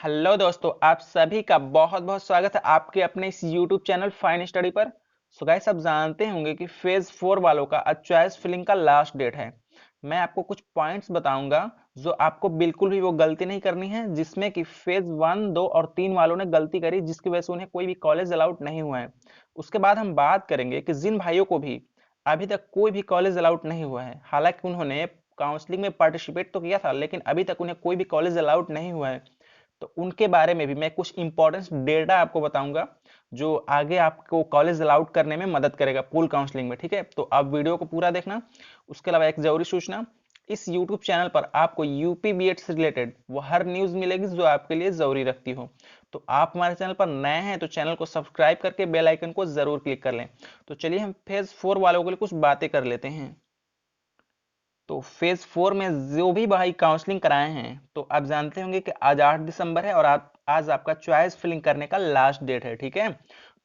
Hello दोस्तों, आप सभी का बहुत बहुत स्वागत है आपके अपने इस यूट्यूब चैनल फाइन स्टडी पर। सो गाइस, आप जानते होंगे कि फेज 4 वालों का आज चॉइस फिलिंग का लास्ट डेट है। मैं आपको कुछ पॉइंट्स बताऊंगा जो आपको बिल्कुल भी वो गलती नहीं करनी है, जिसमें कि फेज 1, 2 और 3 वालों ने गलती करी, जिसकी वजह से उन्हें कोई भी कॉलेज अलाउड नहीं हुआ है। उसके बाद हम बात करेंगे कि जिन भाइयों को भी अभी तक कोई भी कॉलेज अलाउड नहीं हुआ है, हालांकि उन्होंने काउंसलिंग में पार्टिसिपेट तो किया था, लेकिन अभी तक उन्हें कोई भी कॉलेज अलाउड नहीं हुआ है, तो उनके बारे में भी मैं कुछ इंपॉर्टेंट डेटा आपको बताऊंगा जो आगे आपको कॉलेज अलाउड करने में मदद करेगा पूल काउंसलिंग में। ठीक है, तो आप वीडियो को पूरा देखना। उसके अलावा एक जरूरी सूचना, इस यूट्यूब चैनल पर आपको यूपी बीएड से रिलेटेड वो हर न्यूज मिलेगी जो आपके लिए जरूरी रखती हो। तो आप हमारे चैनल पर नए हैं तो चैनल को सब्सक्राइब करके बेल आइकन को जरूर क्लिक कर लें। तो चलिए हम फेज 4 वालों के लिए कुछ बातें कर लेते हैं। तो फेज 4 में जो भी भाई काउंसलिंग कराए हैं, तो आप जानते होंगे कि आज 8 दिसंबर है और आज आपका चॉइस फिलिंग करने का लास्ट डेट है। ठीक है,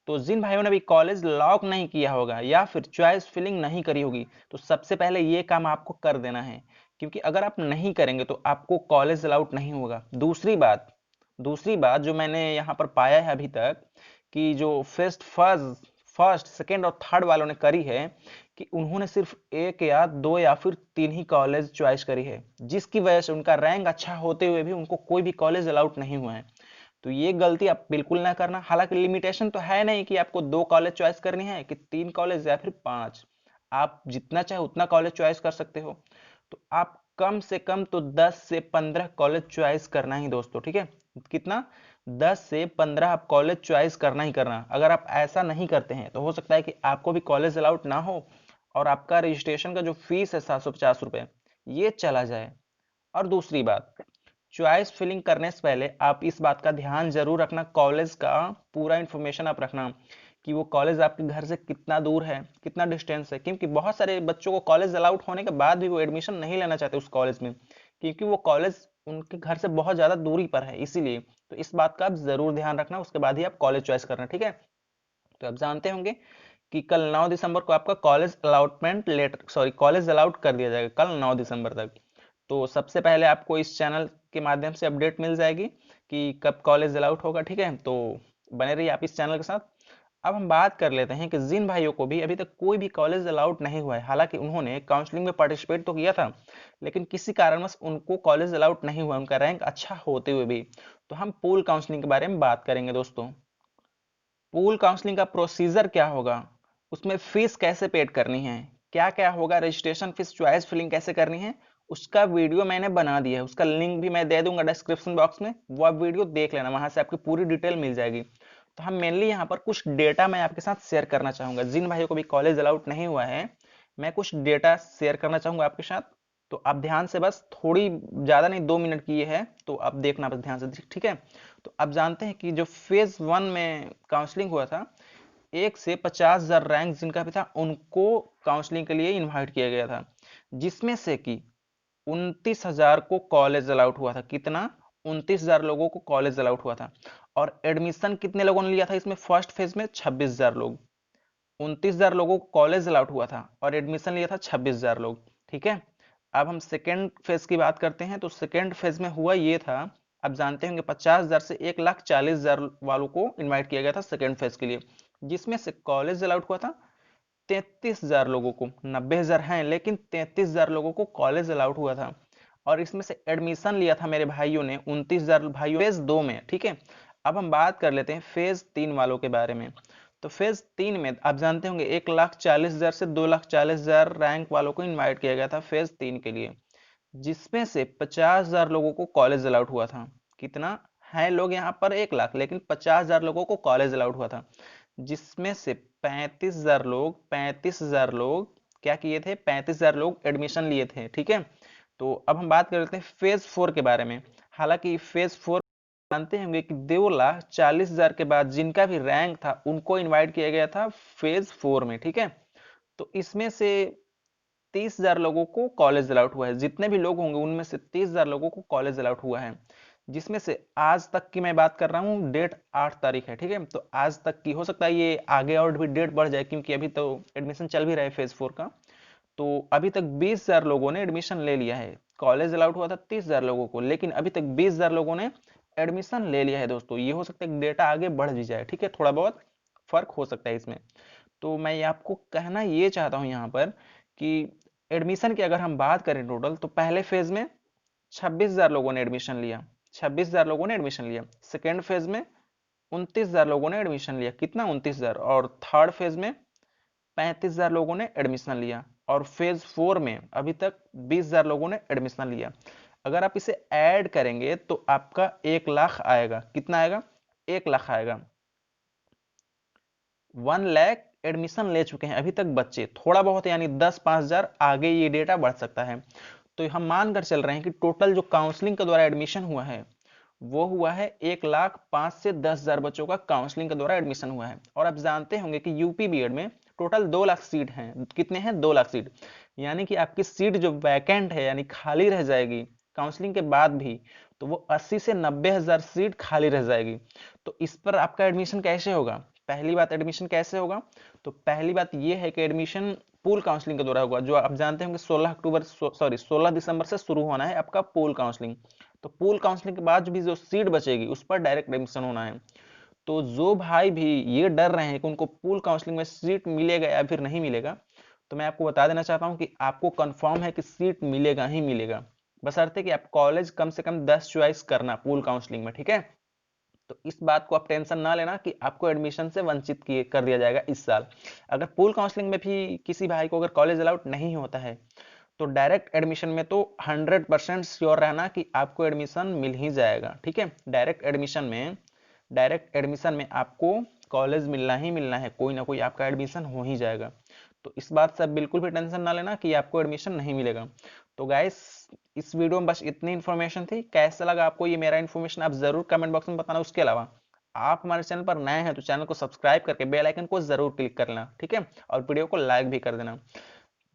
तो जिन भाइयों ने भी कॉलेज लॉक नहीं किया होगा या फिर चॉइस फिलिंग नहीं करी होगी, तो सबसे पहले ये काम आपको कर देना है, क्योंकि अगर आप नहीं करेंगे तो आपको कॉलेज अलाउड नहीं होगा। दूसरी बात जो मैंने यहाँ पर पाया है अभी तक, कि जो फर्स्ट सेकेंड और थर्ड वालों ने करी है, कि उन्होंने सिर्फ एक या दो या फिर तीन ही कॉलेज चॉइस करी है, जिसकी वजह से उनका रैंक अच्छा होते हुए भी उनको कोई भी कॉलेज अलाउड नहीं हुआ है। तो ये गलती आप बिल्कुल ना करना। हालांकि लिमिटेशन तो है नहीं कि आपको 2 कॉलेज चॉइस करनी है कि 3 कॉलेज या फिर 5। आप जितना चाहे उतना कॉलेज चॉइस कर सकते हो। तो आप कम से कम तो 10 से 15 कॉलेज चॉइस करना ही दोस्तों। ठीक है, कितना? 10 से 15 आप कॉलेज चॉइस करना ही करना। अगर आप ऐसा नहीं करते हैं तो हो सकता है कि आपको भी कॉलेज अलाउड ना हो और आपका रजिस्ट्रेशन का जो फीस है 750 रुपए, ये चला जाए। और दूसरी बात, चॉइस फिलिंग करने से पहले आप इस बात का ध्यान जरूर रखना, कॉलेज का पूरा इंफॉर्मेशन आप रखना कि वो कॉलेज आपके घर से कितना दूर है, कितना डिस्टेंस है, क्योंकि बहुत सारे बच्चों को कॉलेज अलाउड होने के बाद भी वो एडमिशन नहीं लेना चाहते उस कॉलेज में, क्योंकि वो कॉलेज उनके घर से बहुत ज्यादा दूरी पर है। इसीलिए तो इस बात का आप जरूर ध्यान रखना, उसके बाद ही आप कॉलेज चॉइस करना। ठीक है, तो आप जानते होंगे कि कल 9 दिसंबर को आपका college allotment letter, sorry, college allot कर दिया जाएगा कल 9 दिसंबर तक। तो सबसे पहले आपको इस चैनल के माध्यम से अपडेट मिल जाएगी कि कब कॉलेज अलाउट होगा। ठीक है, तो बने रहिए आप इस चैनल के साथ। अब हम बात कर लेते हैं कि जिन भाइयों को भी अभी तक कोई भी कॉलेज अलाउड नहीं हुआ है, हालांकि उन्होंने काउंसलिंग में पार्टिसिपेट तो किया था, लेकिन किसी कारणवश उनको कॉलेज अलाउड नहीं हुआ, उनका रैंक अच्छा होते हुए भी, तो हम पूल काउंसलिंग के बारे में बात करेंगे दोस्तों। पूल काउंसलिंग का प्रोसीजर क्या होगा, उसमें फीस कैसे पेड करनी है, क्या क्या होगा, रजिस्ट्रेशन फीस, चॉइस फिलिंग कैसे करनी है, उसका वीडियो मैंने बना दिया है, उसका लिंक भी मैं दे दूंगा डिस्क्रिप्शन बॉक्स में, वो आप वीडियो देख लेना, वहां से आपकी पूरी डिटेल मिल जाएगी। तो हम मेनली यहाँ पर कुछ डेटा मैं आपके साथ शेयर करना चाहूंगा। जिन भाइयों को भी कॉलेज अलाउड नहीं हुआ है, मैं कुछ डेटा शेयर करना चाहूंगा आपके साथ। तो आप ध्यान से, बस थोड़ी ज्यादा नहीं, 2 मिनट की ये है, तो आप देखना बस ध्यान से। ठीक है, तो आप जानते हैं कि जो फेज 1 में काउंसलिंग हुआ था, 1 से 50,000 रैंक जिनका भी था, उनको काउंसलिंग के लिए इनवाइट किया गया था, जिसमें से कि 29,000 को कॉलेज अलाउट हुआ था। कितना? 29,000 लोगों को कॉलेज अलाउट हुआ था। और एडमिशन कितने लोगों ने लिया था इसमें? फर्स्ट फेज में 26,000 लोग। 29,000 लोगों को कॉलेज अलाउट हुआ था और एडमिशन लिया था 26,000 लोग। ठीक है, अब हम सेकेंड फेज की बात करते हैं। तो सेकेंड फेज में हुआ ये था, आप जानते होंगे, 50,000 से 1,40,000 वालों को इनवाइट किया गया था सेकेंड फेज के लिए, जिसमें से कॉलेज अलाउट हुआ था 33,000 लोगों को। 90,000 हैं, लेकिन 33,000 लोगों को कॉलेज अलाउट हुआ था। और इसमें से एडमिशन लिया था मेरे भाइयों ने 29,000 भाइयों, फेज 2 में। ठीक है, अब हम बात कर लेते हैं फेज 3 वालों के बारे में। तो फेज 3 में आप जानते होंगे 1,40,000 से 2,40,000 रैंक वालों को इनवाइट किया गया था फेज 3 के लिए, जिसमें से 50,000 लोगों को कॉलेज अलाउट हुआ था। कितना है लोग यहाँ पर? 1 लाख, लेकिन 50,000 लोगों को कॉलेज अलाउट हुआ था, जिसमें से 35,000 लोग क्या किए थे? 35,000 लोग एडमिशन लिए थे। ठीक है, तो अब हम बात कर लेते हैं फेज 4 के बारे में। हालांकि फेज 4 जानते होंगे कि 2,40,000 के बाद जिनका भी रैंक था उनको इनवाइट किया गया था फेज 4 में। ठीक है, तो इसमें से 30,000 लोगों को कॉलेज अलाउट हुआ है। जितने भी लोग होंगे उनमें से 30,000 लोगों को कॉलेज अलाउट हुआ है, जिसमें से आज तक की मैं बात कर रहा हूँ, डेट 8 तारीख है। ठीक है, तो आज तक की, हो सकता है ये आगे और भी डेट बढ़ जाए, क्योंकि अभी तो एडमिशन चल भी रहा है फेज 4 का। तो अभी तक 20,000 लोगों ने एडमिशन ले लिया है। कॉलेज अलाउट हुआ था 30,000 लोगों को, लेकिन अभी तक 20,000 लोगों ने एडमिशन ले लिया है दोस्तों, ये हो सकता है डेटा आगे बढ़ भी जाए, ठीक है, थोड़ा बहुत फर्क हो सकता है इसमें। तो मैं ये आपको कहना ये चाहता हूँ यहाँ पर कि एडमिशन की अगर हम बात करें टोटल, तो पहले फेज में 26,000 लोगों ने एडमिशन लिया, 26,000 लोगों ने एडमिशन लिया। सेकेंड फेज में 29,000 लोगों ने एडमिशन लिया, कितना 29,000। और थर्ड फेज में 35,000 लोगों ने एडमिशन लिया। और फेज 4 में अभी तक 20,000 लोगों ने एडमिशन लिया। अगर आप इसे ऐड करेंगे तो आपका 1 लाख आएगा। कितना आएगा? 1 लाख आएगा। 1 लाख एडमिशन ले चुके हैं अभी तक बच्चे, थोड़ा बहुत यानी 10-5,000 आगे ये डेटा बढ़ सकता है। तो हम मानकर चल रहे हैं कि टोटल जो काउंसलिंग के द्वारा एडमिशन हुआ है वो हुआ है 1,05,000 से 10,000 बच्चों का काउंसलिंग के द्वारा एडमिशन हुआ है। और आप जानते होंगे कि यूपी बीएड में टोटल 2 लाख सीट हैं। कितने हैं? 2 लाख सीट। यानी कि आपकी सीट जो वैकेंट है यानी खाली रह जाएगी काउंसलिंग के बाद भी, तो वो 80 से 90,000 सीट खाली रह जाएगी। तो इस पर आपका एडमिशन कैसे होगा? पहली बात, एडमिशन कैसे होगा? तो पहली बात ये है कि एडमिशन पूल काउंसलिंग के द्वारा होगा, जो आप जानते होंगे 16 दिसंबर से शुरू होना है आपका पूल काउंसलिंग। तो पूल काउंसलिंग के बाद भी जो सीट बचेगी उस पर डायरेक्ट एडमिशन होना है। तो जो भाई भी ये डर रहे हैं कि उनको पूल काउंसलिंग में सीट मिलेगा या फिर नहीं मिलेगा, तो मैं आपको बता देना चाहता हूं कि आपको कंफर्म है कि सीट मिलेगा ही मिलेगा, बशर्ते कि आप कॉलेज कम से कम 10 चॉइस करना पूल काउंसलिंग में, ठीक है। तो इस बात को आप टेंशन ना लेना कि आपको एडमिशन से वंचित किए कर दिया जाएगा इस साल। अगर पूल काउंसलिंग में भी किसी भाई को अगर कॉलेज अलाउड नहीं होता है, तो डायरेक्ट एडमिशन में तो 100% श्योर रहना कि आपको एडमिशन मिल ही जाएगा, ठीक है। डायरेक्ट एडमिशन में आपको कॉलेज मिलना ही मिलना है, कोई ना कोई आपका एडमिशन हो ही जाएगा। तो इस बात से आप बिल्कुल भी टेंशन ना लेना कि आपको एडमिशन नहीं मिलेगा। तो गाइस, इस वीडियो में बस इतनी इन्फॉर्मेशन थी। कैसा लगा आपको ये मेरा इन्फॉर्मेशन आप जरूर कमेंट बॉक्स में बताना। उसके अलावा आप हमारे चैनल पर नए हैं तो चैनल को सब्सक्राइब करके बेल आइकन को जरूर क्लिक कर लेना, ठीक है। और वीडियो को लाइक भी कर देना।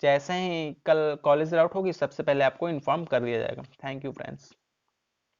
जैसे ही कल कॉलेज आउट होगी सबसे पहले आपको इन्फॉर्म कर दिया जाएगा। Thank you friends.